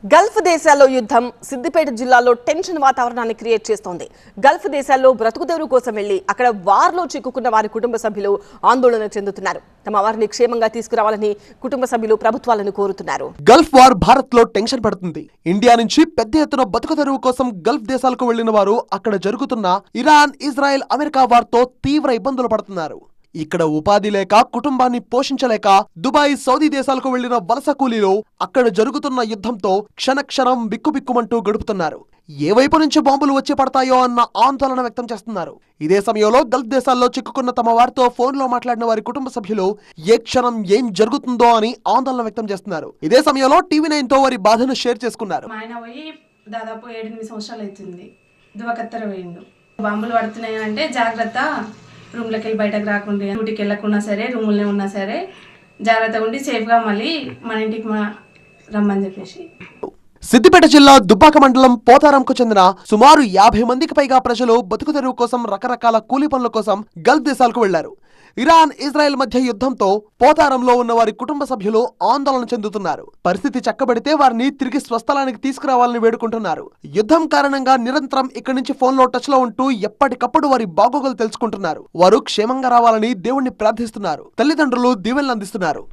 Gulf దేశాల్లో యుద్ధం సిద్దిపేట జిల్లాలో టెన్షన్ వాతావరణాన్ని క్రియేట్ చేస్తోంది. గల్ఫ్ దేశాల్లో బ్రతుకుదెరువు కోసం వెళ్లి అక్కడ వార్లో చిక్కుకున్న వారి కుటుంబ సభ్యులు ఆందోళన చెందుతున్నారు. తమ వారిని క్షేమంగా తీసుకురావాలని కుటుంబ సభ్యులు ప్రభుత్వాలను కోరుతున్నారు. గల్ఫ్ వార్ భారత్ లో టెన్షన్ పడుతుంది. ఇండియా నుంచి పెద్ద ఎత్తున బతుకుదెరువు కోసం గల్ఫ్ దేశాలకు వెళ్లిన వారు అక్కడ జరుగుతున్న ఇరాన్, ఇజ్రాయెల్, అమెరికా వార్తో తీవ్ర ఇబ్బందులు పడుతున్నారు. ఇక్కడ ఉపాధి లేక కుటుంబాన్ని పోషించలేక దుబాయ్, సౌదీ దేశాలకు వెళ్లిన వలస కూలీలు అక్కడ జరుగుతున్న యుద్ధంతో క్షణక్షణం బిక్కుబిక్కుమంటూ గడుపుతున్నారు. ఏ వైపు నుంచి బాంబులు వచ్చి పడతాయో అన్న ఆందోళన వ్యక్తం చేస్తున్నారు. ఇదే సమయంలో గల్ఫ్ దేశాల్లో చిక్కుకున్న తమ వారితో ఫోన్లో మాట్లాడిన వారి కుటుంబ సభ్యులు ఏ క్షణం ఏం జరుగుతుందో అని ఆందోళన వ్యక్తం చేస్తున్నారు. ఇదే సమయంలో టీవీ9 తో వారి బాధను షేర్ చేసుకున్నారు. ఆయన పోయి దాదాపు 7-8 సంవత్సరాలు అవుతుంది. దువకత్తర పోయిండు. బాంబులు పడుతున్నాయి అంటే జాగ్రత్త, రూమ్లోకి వెళ్ళి బయటకు రాకుండా, డ్యూటీకి వెళ్ళకుండా సరే, రూములనే ఉన్నా సరే జాగ్రత్తగా ఉండి సేఫ్గా మళ్ళీ మన ఇంటికి రమ్మని చెప్పేసి. సిద్దిపేట జిల్లా దుబ్బాక మండలం పోతారంకు చెందిన సుమారు 50 మందికి పైగా ప్రజలు బతుకుదెరువు కోసం రకరకాల కూలీ పనుల కోసం గల్ఫ్ దేశాలకు వెళ్లారు. ఇరాన్, ఇజ్రాయెల్ మధ్య యుద్ధంతో పోతారంలో ఉన్న వారి కుటుంబ సభ్యులు ఆందోళన చెందుతున్నారు. పరిస్థితి చక్కబడితే వారిని తిరిగి స్వస్థలానికి తీసుకురావాలని వేడుకుంటున్నారు. యుద్ధం కారణంగా నిరంతరం ఇక్కడి నుంచి ఫోన్లో టచ్ లో ఉంటూ ఎప్పటికప్పుడు వారి బాగోగులు తెలుసుకుంటున్నారు. వారు క్షేమంగా రావాలని దేవుణ్ణి ప్రార్థిస్తున్నారు. తల్లిదండ్రులు దీవెనలు అందిస్తున్నారు.